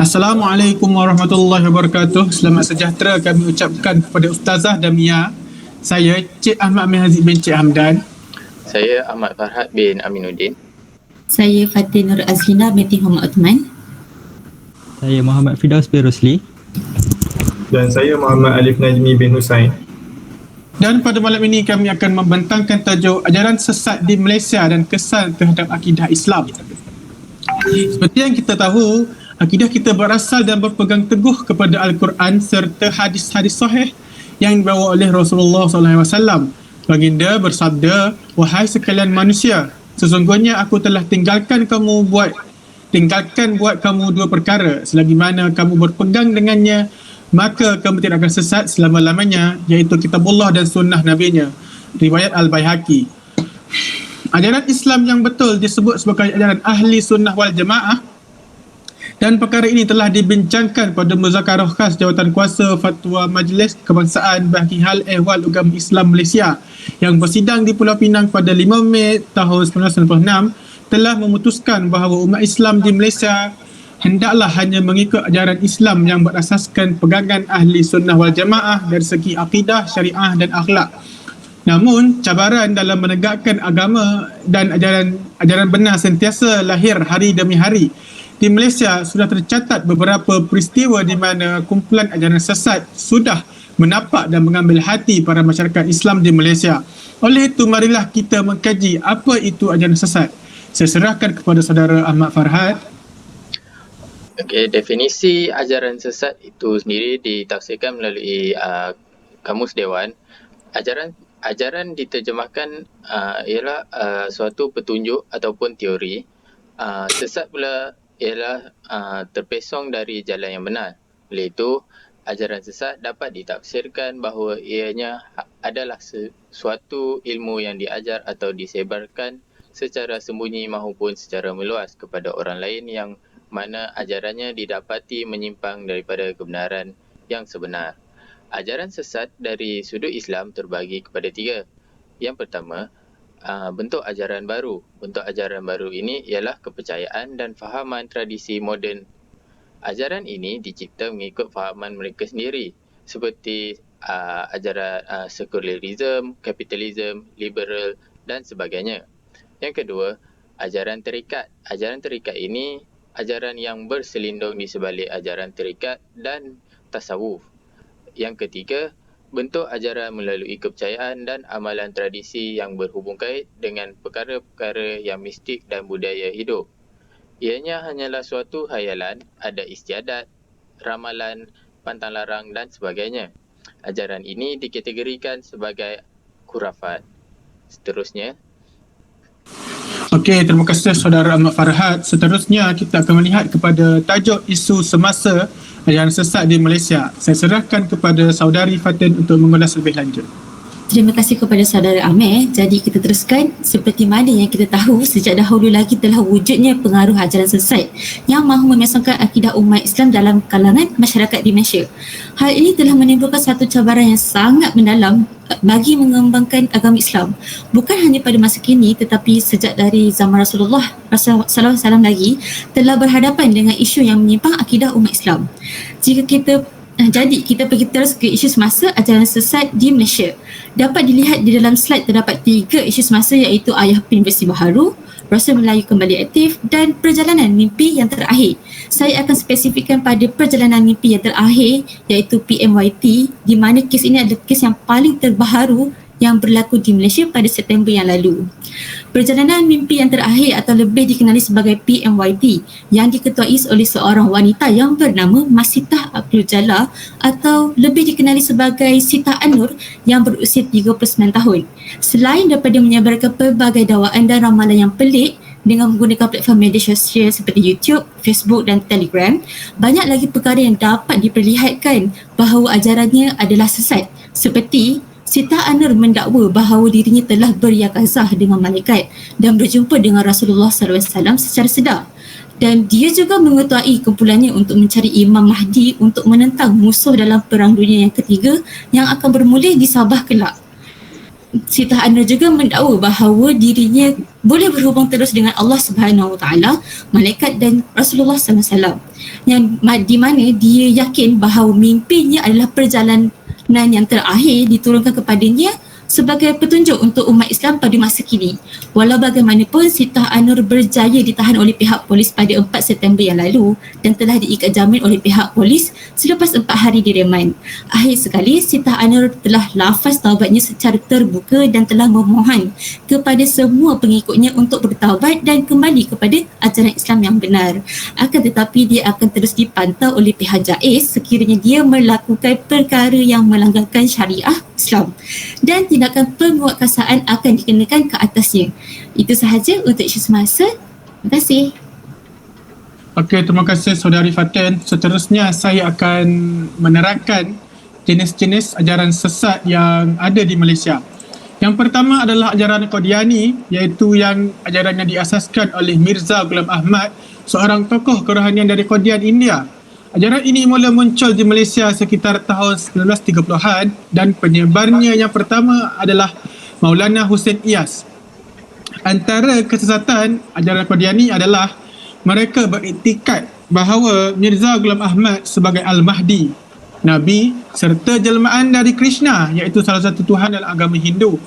Assalamualaikum warahmatullahi wabarakatuh. Selamat sejahtera kami ucapkan kepada Ustazah dan Mia. Saya Cik Ahmad Amin Haziq bin Cik Hamdan. Saya Ahmad Farhad bin Aminuddin. Saya Fatin Nur Azlina binti Muhammad Uthman. Saya Muhammad Firdaus bin Rusli. Dan saya Muhammad Alif Najmi bin Husain. Dan pada malam ini kami akan membentangkan tajuk ajaran sesat di Malaysia dan kesan terhadap akidah Islam. Seperti yang kita tahu, akidah kita berasal dan berpegang teguh kepada Al-Quran serta hadis-hadis sahih yang dibawa oleh Rasulullah SAW. Baginda bersabda, "Wahai sekalian manusia, sesungguhnya aku telah tinggalkan buat kamu dua perkara. Selagi mana kamu berpegang dengannya, maka kamu tidak akan sesat selama-lamanya, iaitu kitabullah dan sunnah nabinya." Riwayat Al-Baihaqi. Ajaran Islam yang betul disebut sebagai ajaran ahli sunnah wal jamaah, dan perkara ini telah dibincangkan pada muzakarah khas Jawatankuasa Fatwa Majlis Kebangsaan bagi Hal Ehwal Agama Islam Malaysia yang bersidang di Pulau Pinang pada 5 Mei tahun 1996 telah memutuskan bahawa umat Islam di Malaysia hendaklah hanya mengikut ajaran Islam yang berasaskan pegangan ahli sunnah wal jamaah dari segi akidah, syariah dan akhlak. Namun, cabaran dalam menegakkan agama dan ajaran benar sentiasa lahir hari demi hari. Di Malaysia sudah tercatat beberapa peristiwa di mana kumpulan ajaran sesat sudah menapak dan mengambil hati para masyarakat Islam di Malaysia. Oleh itu, marilah kita mengkaji apa itu ajaran sesat. Saya serahkan kepada saudara Ahmad Farhad. Okey, definisi ajaran sesat itu sendiri ditafsirkan melalui Kamus Dewan. Ajaran diterjemahkan ialah suatu petunjuk ataupun teori. Sesat pula ialah terpesong dari jalan yang benar. Oleh itu, ajaran sesat dapat ditafsirkan bahawa ianya adalah suatu ilmu yang diajar atau disebarkan secara sembunyi maupun secara meluas kepada orang lain yang mana ajarannya didapati menyimpang daripada kebenaran yang sebenar. Ajaran sesat dari sudut Islam terbagi kepada 3. Yang pertama, bentuk ajaran baru. Bentuk ajaran baru ini ialah kepercayaan dan fahaman tradisi moden. Ajaran ini dicipta mengikut fahaman mereka sendiri seperti ajaran sekularisme, kapitalisme, liberal dan sebagainya. Yang kedua, ajaran tarikat. Ajaran tarikat ini ajaran yang berselindung di sebalik ajaran tarikat dan tasawuf. Yang ketiga, bentuk ajaran melalui kepercayaan dan amalan tradisi yang berhubung kait dengan perkara-perkara yang mistik dan budaya hidup. Ianya hanyalah suatu hayalan, ada istiadat, ramalan, pantang larang dan sebagainya. Ajaran ini dikategorikan sebagai khurafat. Seterusnya. Okey, terima kasih saudara Ahmad Farhad. Seterusnya kita akan melihat kepada tajuk isu semasa ajaran sesat di Malaysia. Saya serahkan kepada saudari Fatin untuk mengulas lebih lanjut. Terima kasih kepada saudara Amir. Jadi kita teruskan. Seperti mana yang kita tahu, sejak dahulu lagi telah wujudnya pengaruh ajaran sesat yang mahu memesongkan akidah umat Islam dalam kalangan masyarakat di Malaysia. Hal ini telah menimbulkan satu cabaran yang sangat mendalam bagi mengembangkan agama Islam. Bukan hanya pada masa kini, tetapi sejak dari zaman Rasulullah SAW lagi telah berhadapan dengan isu yang menyimpang akidah umat Islam. Jadi kita pergi terus ke isu semasa ajaran sesat di Malaysia. Dapat dilihat di dalam slide terdapat 3 isu semasa, iaitu Ayah Pin Versi Baharu, Rasul Melayu Kembali Aktif dan Perjalanan Mimpi yang Terakhir. Saya akan spesifikkan pada Perjalanan Mimpi yang Terakhir, iaitu PMYT, di mana kes ini adalah kes yang paling terbaharu yang berlaku di Malaysia pada September yang lalu. Perjalanan Mimpi yang Terakhir atau lebih dikenali sebagai PMYT yang diketuai oleh seorang wanita yang bernama Masitah Abdul Jalal atau lebih dikenali sebagai Sita An-Nur yang berusia 39 tahun. Selain daripada menyebarkan pelbagai dakwaan dan ramalan yang pelik dengan menggunakan platform media sosial seperti YouTube, Facebook dan Telegram, banyak lagi perkara yang dapat diperlihatkan bahawa ajarannya adalah sesat, seperti Sita An-Nur mendakwa bahawa dirinya telah beryakazah dengan malaikat dan berjumpa dengan Rasulullah SAW secara sedar. Dan dia juga mengetuai kumpulannya untuk mencari Imam Mahdi untuk menentang musuh dalam Perang Dunia yang Ketiga yang akan bermula di Sabah kelak. Siti Anwar juga mendakwa bahawa dirinya boleh berhubung terus dengan Allah Subhanahu Wa Taala, malaikat dan Rasulullah SAW, yang di mana dia yakin bahawa mimpinya adalah perjalanan yang terakhir diturunkan kepadanya sebagai petunjuk untuk umat Islam pada masa kini. Walau bagaimanapun, Siti Anwar berjaya ditahan oleh pihak polis pada 4 September yang lalu dan telah diikat jamin oleh pihak polis selepas 4 hari direman. Akhir sekali, Siti Anwar telah lafaz taubatnya secara terbuka dan telah memohon kepada semua pengikutnya untuk bertaubat dan kembali kepada ajaran Islam yang benar. Akan tetapi, dia akan terus dipantau oleh pihak JAIS sekiranya dia melakukan perkara yang melanggarkan syariah Islam, dan tindakan penguatkuasaan akan dikenakan ke atasnya. Itu sahaja untuk isu semasa. Terima kasih. Okey, terima kasih Saudari Fatin. Seterusnya saya akan menerangkan jenis-jenis ajaran sesat yang ada di Malaysia. Yang pertama adalah ajaran Qadiani, iaitu yang ajaran yang diasaskan oleh Mirza Ghulam Ahmad, seorang tokoh kerohanian dari Qadian, India. Ajaran ini mula muncul di Malaysia sekitar tahun 1930-an dan penyebarnya yang pertama adalah Maulana Hussein Iyas. Antara kesesatan ajaran Qadiani adalah mereka beriktikad bahawa Mirza Ghulam Ahmad sebagai Al-Mahdi, Nabi serta jelmaan dari Krishna, iaitu salah satu Tuhan dalam agama Hindu.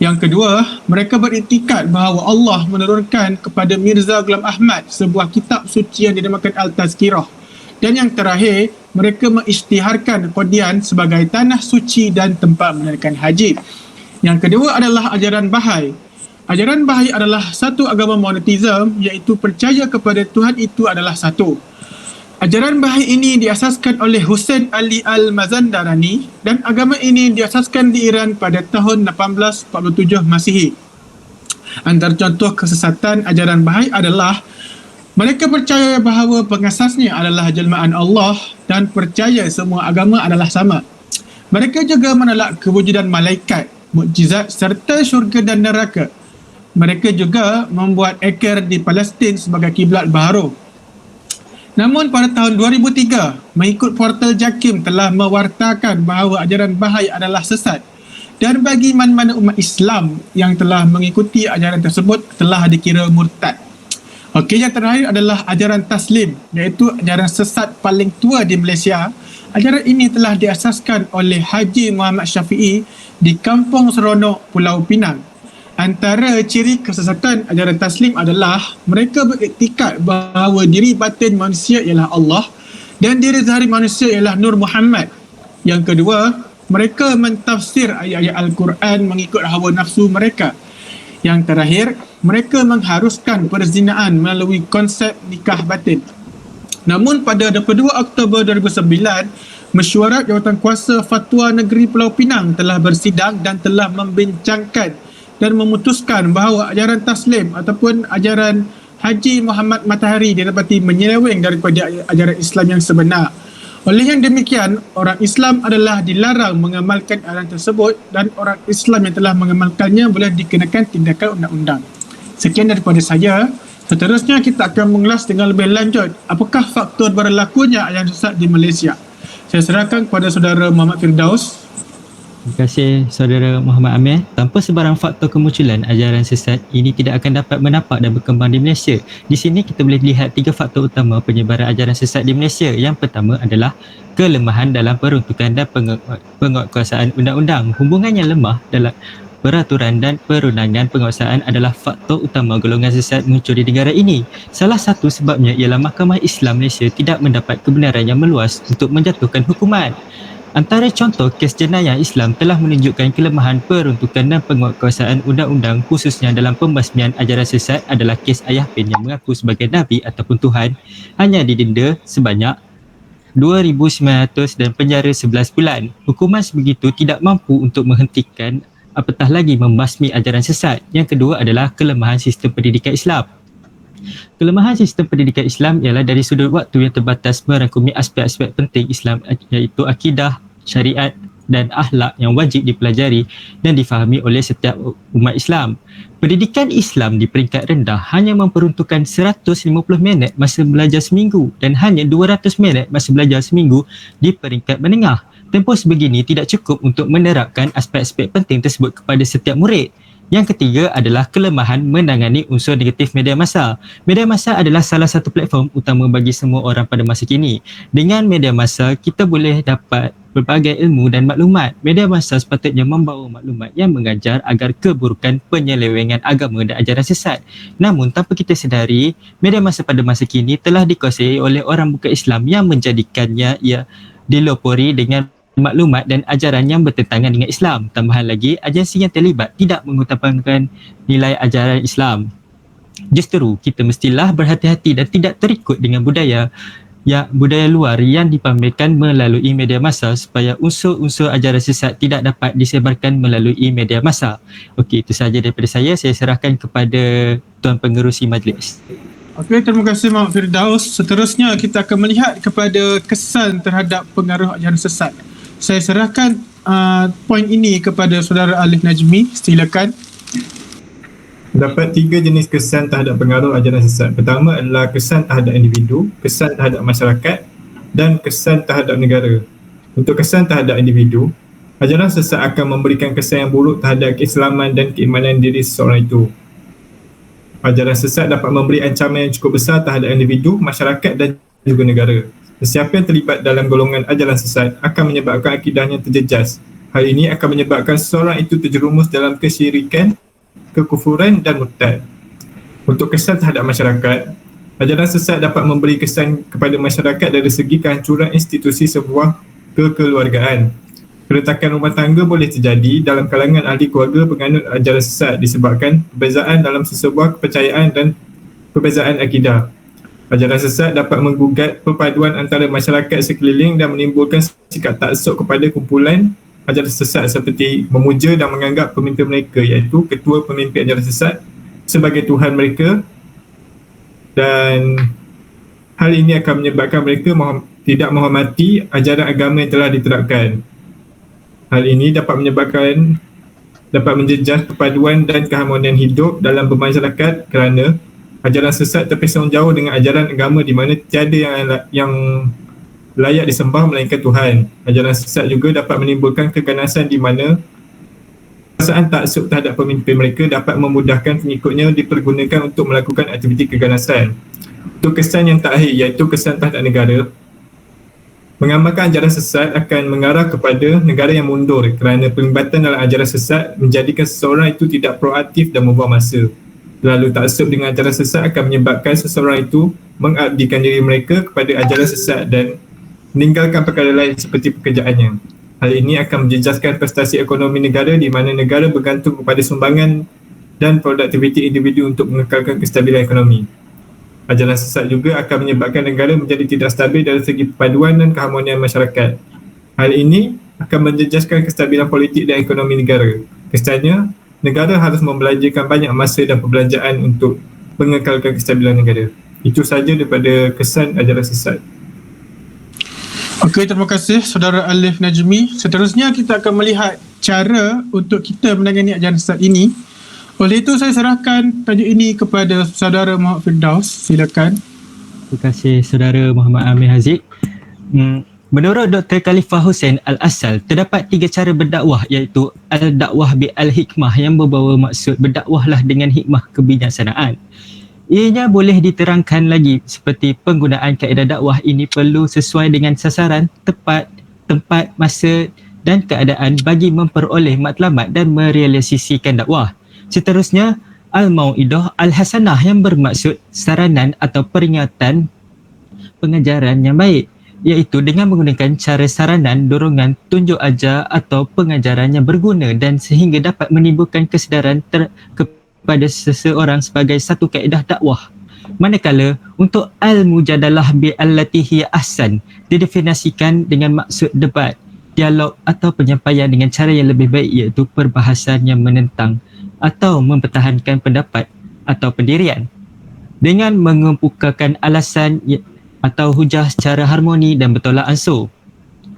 Yang kedua, mereka beriktikad bahawa Allah menurunkan kepada Mirza Ghulam Ahmad sebuah kitab suci yang dinamakan Al-Tazkirah. Dan yang terakhir, mereka mengisytiharkan Qadian sebagai tanah suci dan tempat menunaikan haji. Yang kedua adalah ajaran Bahai. Ajaran Bahai adalah satu agama monoteism, iaitu percaya kepada Tuhan itu adalah satu. Ajaran Bahai ini diasaskan oleh Hussein Ali Al-Mazandarani dan agama ini diasaskan di Iran pada tahun 1847 Masihi. Antara contoh kesesatan ajaran Bahai adalah mereka percaya bahawa pengasasnya adalah jelmaan Allah dan percaya semua agama adalah sama. Mereka juga menolak kewujudan malaikat, mukjizat serta syurga dan neraka. Mereka juga membuat ekor di Palestin sebagai kiblat baharu. Namun pada tahun 2003, mengikut portal JAKIM telah mewartakan bahawa ajaran Bahai adalah sesat. Dan bagi mana-mana umat Islam yang telah mengikuti ajaran tersebut telah dikira murtad. Okey, yang terakhir adalah ajaran Taslim, iaitu ajaran sesat paling tua di Malaysia. Ajaran ini telah diasaskan oleh Haji Muhammad Syafi'i di Kampung Seronok, Pulau Pinang. Antara ciri kesesatan ajaran Taslim adalah mereka beriktikad bahawa diri batin manusia ialah Allah dan diri zahir manusia ialah Nur Muhammad. Yang kedua, mereka mentafsir ayat-ayat Al-Quran mengikut hawa nafsu mereka. Yang terakhir, mereka mengharuskan perzinaan melalui konsep nikah batin. Namun pada 22 Oktober 2009, Mesyuarat Jawatankuasa Fatwa Negeri Pulau Pinang telah bersidang dan telah membincangkan dan memutuskan bahawa ajaran Taslim ataupun ajaran Haji Muhammad Matahari didapati menyeleweng daripada ajaran Islam yang sebenar. Oleh yang demikian, orang Islam adalah dilarang mengamalkan ajaran tersebut dan orang Islam yang telah mengamalkannya boleh dikenakan tindakan undang-undang. Sekian daripada saya. Seterusnya kita akan mengulas dengan lebih lanjut apakah faktor berlakunya ajaran sesat di Malaysia. Saya serahkan kepada saudara Muhammad Firdaus. Terima kasih saudara Muhammad Amir. Tanpa sebarang faktor kemunculan ajaran sesat, ini tidak akan dapat menapak dan berkembang di Malaysia. Di sini kita boleh lihat 3 faktor utama penyebaran ajaran sesat di Malaysia. Yang pertama adalah kelemahan dalam peruntukan dan penguatkuasaan undang-undang. Hubungan yang lemah dalam peraturan dan perundangan penguasaan adalah faktor utama golongan sesat muncul di negara ini. Salah satu sebabnya ialah Mahkamah Islam Malaysia tidak mendapat kebenaran yang meluas untuk menjatuhkan hukuman. Antara contoh kes jenayah Islam telah menunjukkan kelemahan peruntukan dan penguatkuasaan undang-undang khususnya dalam pembasmian ajaran sesat adalah kes Ayah Pin yang mengaku sebagai Nabi ataupun Tuhan hanya didenda sebanyak 2,900 dan penjara 11 bulan. Hukuman sebegitu tidak mampu untuk menghentikan apatah lagi membasmi ajaran sesat. Yang kedua adalah kelemahan sistem pendidikan Islam. Kelemahan sistem pendidikan Islam ialah dari sudut waktu yang terbatas merangkumi aspek-aspek penting Islam iaitu akidah, syariat dan akhlak yang wajib dipelajari dan difahami oleh setiap umat Islam. Pendidikan Islam di peringkat rendah hanya memperuntukkan 150 minit masa belajar seminggu dan hanya 200 minit masa belajar seminggu di peringkat menengah. Tempoh sebegini tidak cukup untuk menerapkan aspek-aspek penting tersebut kepada setiap murid. Yang ketiga adalah kelemahan menangani unsur negatif media massa. Media massa adalah salah satu platform utama bagi semua orang pada masa kini. Dengan media massa, kita boleh dapat berbagai ilmu dan maklumat. Media massa sepatutnya membawa maklumat yang mengajar agar keburukan penyelewengan agama dan ajaran sesat. Namun, tanpa kita sedari, media massa pada masa kini telah dikuasai oleh orang bukan Islam yang menjadikannya ia dilopori dengan maklumat dan ajaran yang bertentangan dengan Islam. Tambahan lagi, agensi yang terlibat tidak mengutamakan nilai ajaran Islam. Justru, kita mestilah berhati-hati dan tidak terikut dengan budaya luar yang dipamerkan melalui media massa supaya unsur-unsur ajaran sesat tidak dapat disebarkan melalui media massa. Okey, itu sahaja daripada saya. Saya serahkan kepada Tuan Pengerusi Majlis. Okey, terima kasih Muhammad Firdaus. Seterusnya kita akan melihat kepada kesan terhadap pengaruh ajaran sesat. Saya serahkan poin ini kepada Saudara Alif Najmi. Silakan. Terdapat 3 jenis kesan terhadap pengaruh ajaran sesat. Pertama adalah kesan terhadap individu, kesan terhadap masyarakat dan kesan terhadap negara. Untuk kesan terhadap individu, ajaran sesat akan memberikan kesan yang buruk terhadap keislaman dan keimanan diri seseorang itu. Ajaran sesat dapat memberi ancaman yang cukup besar terhadap individu, masyarakat dan juga negara. Sesiapa yang terlibat dalam golongan ajaran sesat akan menyebabkan akidahnya terjejas. Hal ini akan menyebabkan seseorang itu terjerumus dalam kesyirikan, kekufuran dan murtad. Untuk kesan terhadap masyarakat, ajaran sesat dapat memberi kesan kepada masyarakat dari segi kehancuran institusi sebuah kekeluargaan. Keretakan rumah tangga boleh terjadi dalam kalangan ahli keluarga penganut ajaran sesat disebabkan perbezaan dalam sesebuah kepercayaan dan perbezaan akidah. Ajaran sesat dapat menggugat perpaduan antara masyarakat sekeliling dan menimbulkan sikap taksub kepada kumpulan ajaran sesat seperti memuja dan menganggap pemimpin mereka iaitu ketua pemimpin ajaran sesat sebagai Tuhan mereka, dan hal ini akan menyebabkan mereka tidak menghormati ajaran agama yang telah diterapkan. Hal ini dapat menjejas perpaduan dan keharmonian hidup dalam bermasyarakat kerana ajaran sesat terpisah jauh dengan ajaran agama di mana tiada yang layak disembah melainkan Tuhan. Ajaran sesat juga dapat menimbulkan keganasan di mana perasaan taksub terhadap pemimpin mereka dapat memudahkan pengikutnya dipergunakan untuk melakukan aktiviti keganasan. Untuk kesan yang terakhir iaitu kesan terhadap negara, mengamalkan ajaran sesat akan mengarah kepada negara yang mundur kerana pelibatan dalam ajaran sesat menjadikan seseorang itu tidak proaktif dan membuang masa. Lalu taksub dengan ajaran sesat akan menyebabkan seseorang itu mengabdikan diri mereka kepada ajaran sesat dan meninggalkan perkara lain seperti pekerjaannya. Hal ini akan menjejaskan prestasi ekonomi negara di mana negara bergantung kepada sumbangan dan produktiviti individu untuk mengekalkan kestabilan ekonomi. Ajaran sesat juga akan menyebabkan negara menjadi tidak stabil dari segi perpaduan dan keharmonian masyarakat. Hal ini akan menjejaskan kestabilan politik dan ekonomi negara. Kesannya, negara harus membelanjakan banyak masa dan perbelanjaan untuk mengekalkan kestabilan negara. Itu sahaja daripada kesan ajaran sesat. Okey, terima kasih Saudara Alif Najmi. Seterusnya kita akan melihat cara untuk kita menangani ajaran sesat ini. Oleh itu saya serahkan tajuk ini kepada Saudara Muhammad Firdaus. Silakan. Terima kasih Saudara Muhammad Amir Haziq. Menurut Dr. Khalifah Hussein Al-Asal, terdapat 3 cara berdakwah iaitu Al-Dakwah Bil-Hikmah yang membawa maksud berdakwahlah dengan hikmah kebijaksanaan. Ianya boleh diterangkan lagi seperti penggunaan kaedah dakwah ini perlu sesuai dengan sasaran, tepat, tempat, masa dan keadaan bagi memperoleh matlamat dan merealisasikan dakwah. Seterusnya, Al-Mau'idah Al-Hasanah yang bermaksud saranan atau peringatan pengajaran yang baik, iaitu dengan menggunakan cara saranan, dorongan, tunjuk ajar atau pengajaran yang berguna dan sehingga dapat menimbulkan kesedaran kepada seseorang sebagai satu kaedah dakwah. Manakala untuk al-mujadalah bi'allati hiya ahsan didefinisikan dengan maksud debat, dialog atau penyampaian dengan cara yang lebih baik iaitu perbahasan yang menentang atau mempertahankan pendapat atau pendirian dengan mengemukakan alasan atau hujah secara harmoni dan bertolak ansur.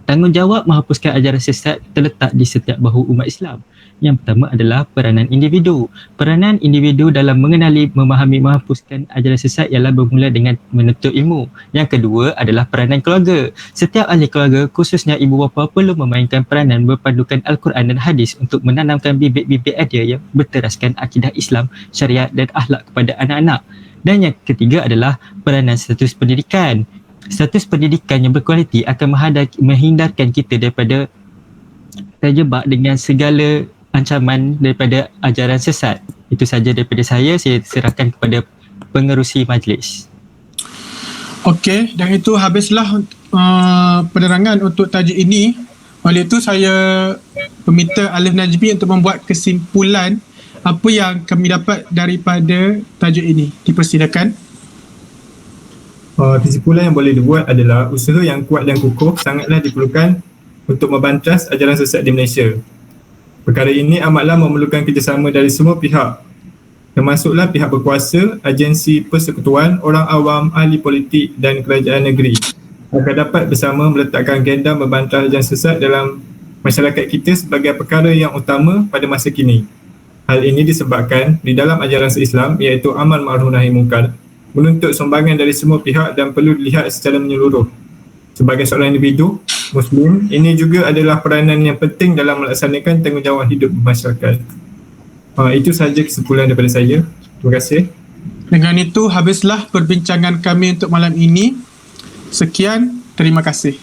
Tanggungjawab menghapuskan ajaran sesat terletak di setiap bahu umat Islam. Yang pertama adalah peranan individu. Peranan individu dalam mengenali, memahami, menghapuskan ajaran sesat ialah bermula dengan menuntut ilmu. Yang kedua adalah peranan keluarga. Setiap ahli keluarga, khususnya ibu bapa, perlu memainkan peranan berpandukan Al-Quran dan hadis untuk menanamkan bibit-bibit idea yang berteraskan akidah Islam, syariat dan akhlak kepada anak-anak. Dan yang ketiga adalah peranan status pendidikan. Status pendidikan yang berkualiti akan menghindarkan kita daripada terjebak dengan segala ancaman daripada ajaran sesat. Itu saja daripada saya serahkan kepada pengerusi majlis. Okey, dan itu habislah penerangan untuk tajuk ini. Oleh itu saya meminta Alif Najmi untuk membuat kesimpulan apa yang kami dapat daripada tajuk ini. Dipersilakan. Kesimpulan yang boleh dibuat adalah usaha yang kuat dan kukuh sangatlah diperlukan untuk membantas ajaran sesat di Malaysia. Perkara ini amatlah memerlukan kerjasama dari semua pihak, termasuklah pihak berkuasa, agensi persekutuan, orang awam, ahli politik dan kerajaan negeri agar dapat bersama meletakkan agenda membantah ajaran sesat dalam masyarakat kita sebagai perkara yang utama pada masa kini. Hal ini disebabkan di dalam ajaran Islam iaitu amal ma'ruf nahi munkar menuntut sumbangan dari semua pihak dan perlu dilihat secara menyeluruh. Sebagai seorang individu Muslim, ini juga adalah peranan yang penting dalam melaksanakan tanggungjawab hidup masyarakat. Itu sahaja kesimpulan daripada saya. Terima kasih. Dengan itu habislah perbincangan kami untuk malam ini. Sekian, terima kasih.